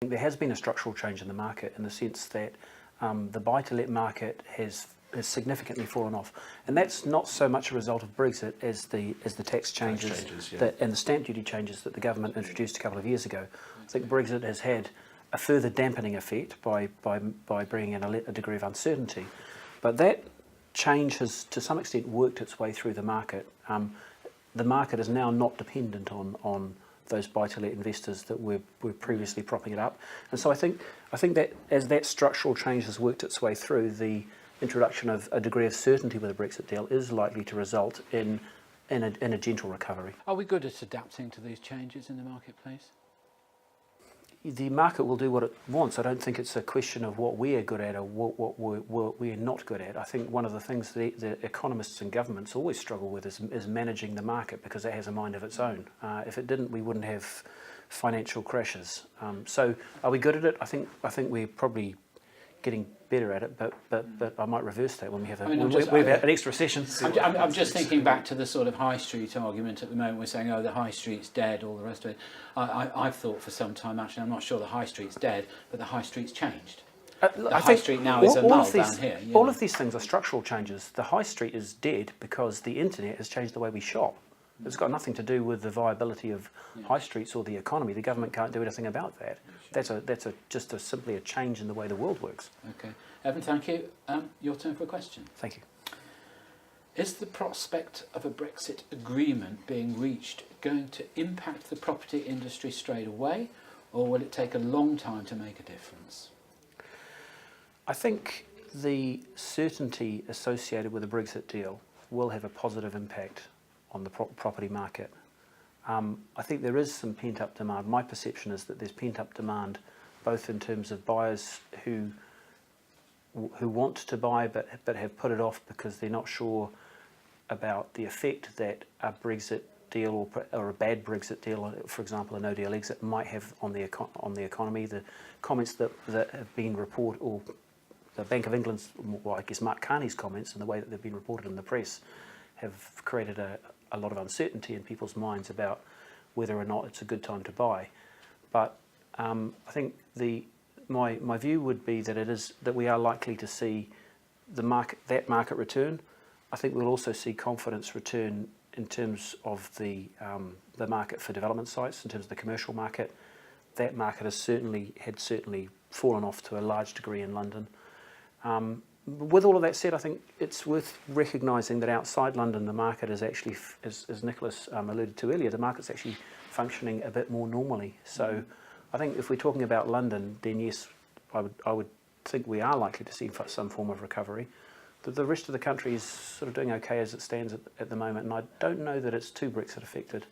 There has been a structural change in the market in the sense that the buy-to-let market has significantly fallen off, and that's not so much a result of Brexit as the tax changes, and the stamp duty changes that the government introduced a couple of years ago. I think Brexit has had a further dampening effect by bringing in a degree of uncertainty, but that change has to some extent worked its way through the market. The market is now not dependent on those buy-to-let investors that were previously propping it up, and so I think that as that structural change has worked its way through, the introduction of a degree of certainty with a Brexit deal is likely to result in a gentle recovery. Are we good at adapting to these changes in the marketplace? The market will do what it wants. I don't think it's a question of what we are good at or what we're not good at. I think one of the things the economists and governments always struggle with is managing the market, because it has a mind of its own. If it didn't, we wouldn't have financial crashes. So are we good at it? I think we're probably getting better at it, but I might reverse that when we have an extra session. I'm just thinking back to the sort of high street argument at the moment. We're saying, oh, the high street's dead, all the rest of it. I've thought for some time, actually, I'm not sure the high street's dead, but the high street's changed. The high street now is a null down here. All of these things are structural changes. The high street is dead because the internet has changed the way we shop. It's got nothing to do with the viability of high streets or the economy. The government can't do anything about that. That's just simply a change in the way the world works. Okay, Evan, thank you. Your turn for a question. Thank you. Is the prospect of a Brexit agreement being reached going to impact the property industry straight away, or will it take a long time to make a difference? I think the certainty associated with a Brexit deal will have a positive impact on the property market. I think there is some pent-up demand. My perception is that there's pent-up demand both in terms of buyers who want to buy but have put it off because they're not sure about the effect that a Brexit deal or a bad Brexit deal, for example a no-deal exit, might have on the economy. The comments that have been reported, or the Bank of England's, well, I guess Mark Carney's comments and the way that they've been reported in the press, have created a lot of uncertainty in people's minds about whether or not it's a good time to buy. But I think my view would be that we are likely to see that market return. I think we'll also see confidence return in terms of the market for development sites, in terms of the commercial market. That market had certainly fallen off to a large degree in London. With all of that said, I think it's worth recognising that outside London the market is actually, as Nicholas alluded to earlier, the market's actually functioning a bit more normally. So I think if we're talking about London, then yes, I would think we are likely to see some form of recovery. The rest of the country is sort of doing okay as it stands at the moment, and I don't know that it's too Brexit affected.